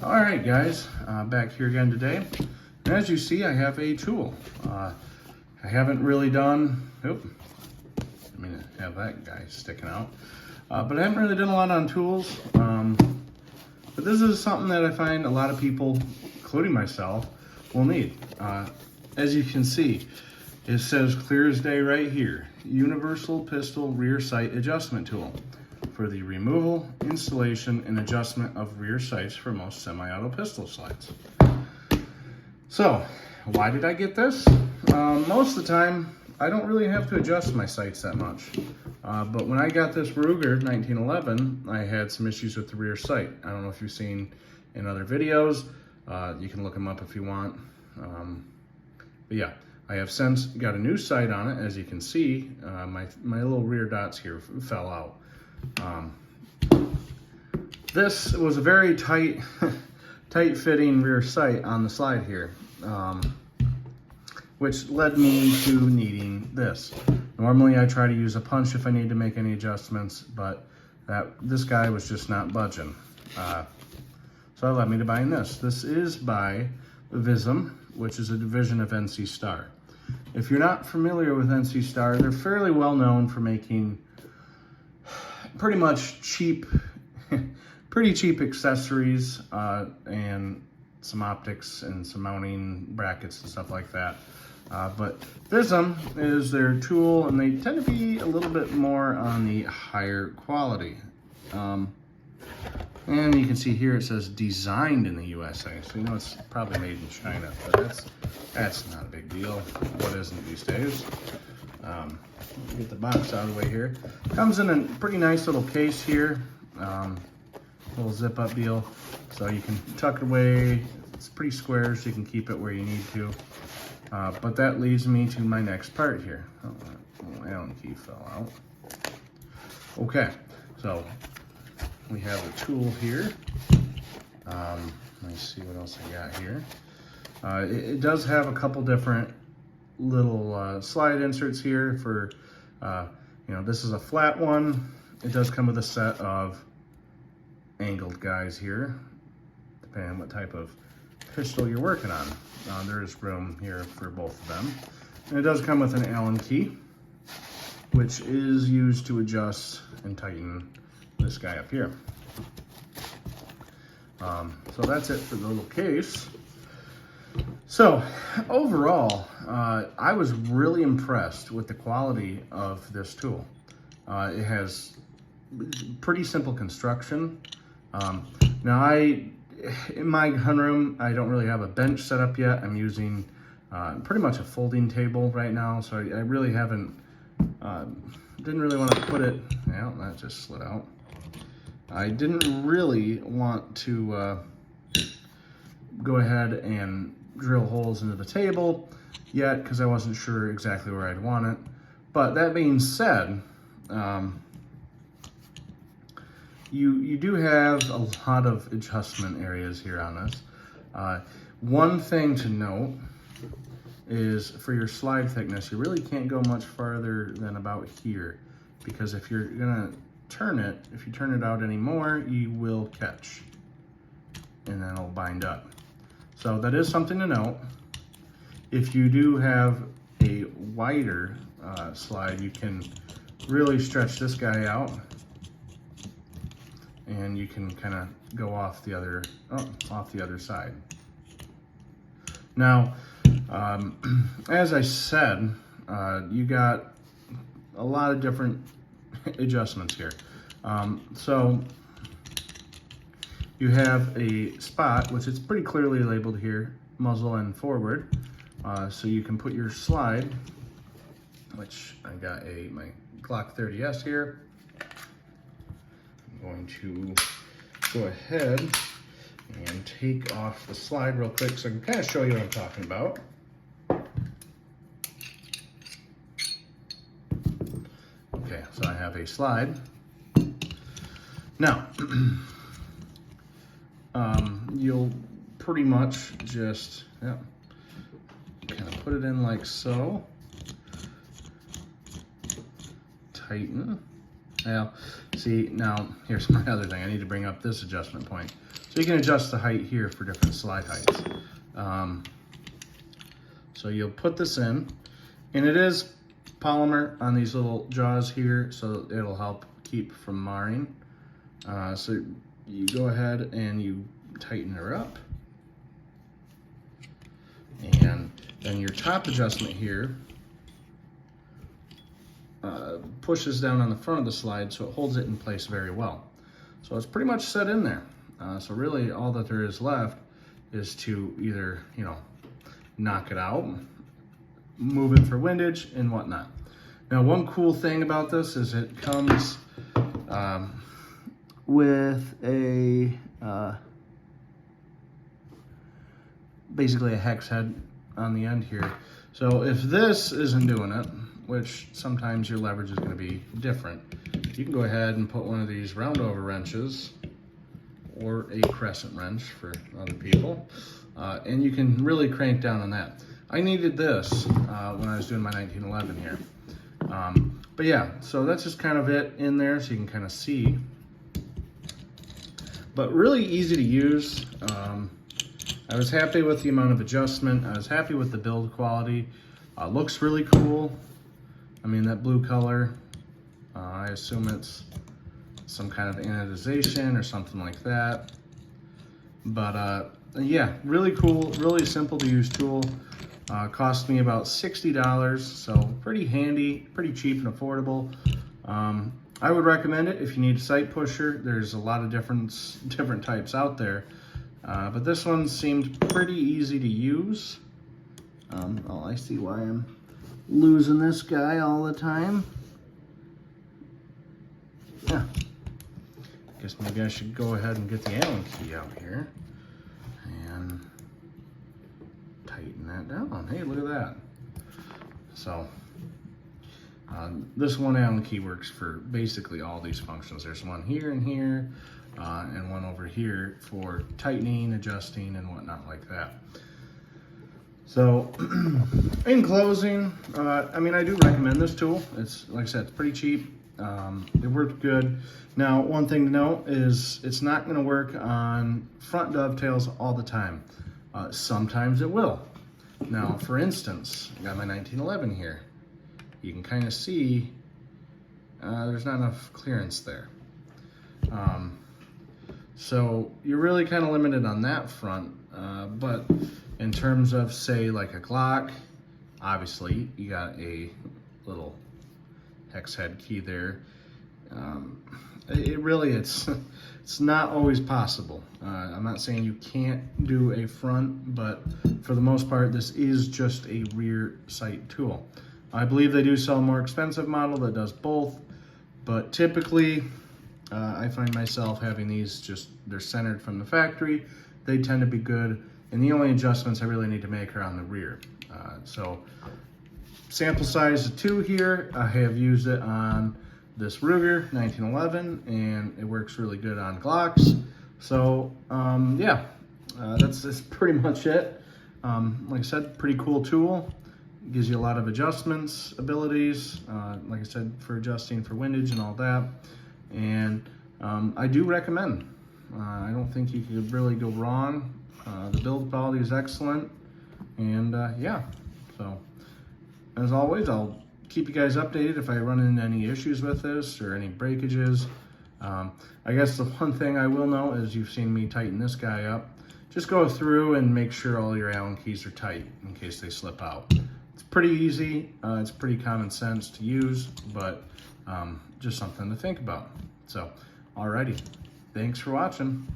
All right, guys, back here again today. And as you see, I have a tool. I haven't really done, I mean, I have that guy sticking out. But I haven't really done a lot on tools. But this is something that I find a lot of people, including myself, will need. As you can see, it says clear as day right here, Universal Pistol Rear Sight Adjustment Tool for the removal, installation, and adjustment of rear sights for most semi-auto pistol slides. So, why did I get this? Most of the time, I don't really have to adjust my sights that much. But when I got this Ruger 1911, I had some issues with the rear sight. I don't know if you've seen in other videos. You can look them up if you want. But yeah, I have since got a new sight on it. As you can see, my little rear dots here fell out. This was a very tight fitting rear sight on the slide here, which led me to needing this. Normally I try to use a punch if I need to make any adjustments, but this guy was just not budging. So that led me to buying this. This is by VISM, which is a division of NC Star. If you're not familiar with NC Star, they're fairly well known for making pretty much pretty cheap accessories and some optics and some mounting brackets and stuff like that. But VISM is their tool, and they tend to be a little bit more on the higher quality. And you can see here it says designed in the USA, so you know it's probably made in China, but that's not a big deal. What isn't these days? Get the box out of the way here. Comes in a pretty nice little case here, little zip up deal, so you can tuck it away. It's pretty square, so you can keep it where you need to. But that leads me to my next part here. Oh, that little Allen key fell out. Okay, so we have the tool here. Let me see what else I got here. It does have a couple different little slide inserts here for, this is a flat one. It does come with a set of angled guys here, depending on what type of pistol you're working on. There is room here for both of them. And it does come with an Allen key, which is used to adjust and tighten this guy up here. So that's it for the little case. So overall, I was really impressed with the quality of this tool. It has pretty simple construction. Now in my gun room, I don't really have a bench set up yet. I'm using pretty much a folding table right now, so I really haven't, didn't really want to put it, well, that just slid out. I didn't really want to go ahead and drill holes into the table yet because I wasn't sure exactly where I'd want it. But that being said, you do have a lot of adjustment areas here on this. One thing to note is for your slide thickness, you really can't go much farther than about here, because if you're gonna turn it, if you turn it out anymore, you will catch and then it'll bind up. So that is something to note. If you do have a wider slide, you can really stretch this guy out and you can kind of go off the other side. Now, as I said, you got a lot of different adjustments here. So you have a spot, which is pretty clearly labeled here, muzzle and forward. So you can put your slide, which I got my Glock 30S here. I'm going to go ahead and take off the slide real quick so I can kind of show you what I'm talking about. Okay, so I have a slide. Now, you'll pretty much just kind of put it in like so. Tighten. Now, see, now here's my other thing. I need to bring up this adjustment point. So you can adjust the height here for different slide heights. So you'll put this in, and it is polymer on these little jaws here, so it'll help keep from marring. So you go ahead and you tighten her up. And then your top adjustment here pushes down on the front of the slide, so it holds it in place very well. So it's pretty much set in there. So really all that there is left is to either, you know, knock it out, move it for windage and whatnot. Now, one cool thing about this is it comes with a basically a hex head on the end here. So if this isn't doing it, which sometimes your leverage is going to be different, you can go ahead and put one of these round over wrenches or a crescent wrench for other people, and you can really crank down on that. I needed this when I was doing my 1911 here. But yeah, so that's just kind of it in there, so you can kind of see. But really easy to use. I was happy with the amount of adjustment. I was happy with the build quality. Looks really cool. I mean, that blue color, I assume it's some kind of anodization or something like that. But yeah, really cool, really simple to use tool. Cost me about $60, so pretty handy, pretty cheap and affordable. I would recommend it if you need a sight pusher. There's a lot of different types out there, but this one seemed pretty easy to use. Oh, I see why I'm losing this guy all the time. Yeah, guess maybe I should go ahead and get the Allen key out here and tighten that down. Hey, look at that. So this one Allen key works for basically all these functions. There's one here and here, and one over here for tightening, adjusting, and whatnot like that. So in closing, I mean, I do recommend this tool. It's, like I said, it's pretty cheap. It worked good. Now, one thing to note is it's not going to work on front dovetails all the time. Sometimes it will. Now, for instance, I got my 1911 here. You can kind of see there's not enough clearance there. So you're really kind of limited on that front. But in terms of, say, like a Glock, obviously you got a little hex head key there. It's not always possible. I'm not saying you can't do a front, but for the most part, this is just a rear sight tool. I believe they do sell a more expensive model that does both, but typically I find myself having these they're centered from the factory. They tend to be good, and the only adjustments I really need to make are on the rear. So sample size of 2 here. I have used it on this Ruger 1911, and it works really good on Glocks. So yeah, that's pretty much it. Like I said, pretty cool tool. Gives you a lot of adjustments abilities, like I said, for adjusting for windage and all that. And I do recommend. I don't think you could really go wrong. The build quality is excellent, and yeah. So as always, I'll keep you guys updated if I run into any issues with this or any breakages. I guess the one thing I will know is you've seen me tighten this guy up. Just go through and make sure all your Allen keys are tight in case they slip out. It's pretty easy. It's pretty common sense to use, but just something to think about. So, alrighty. Thanks for watching.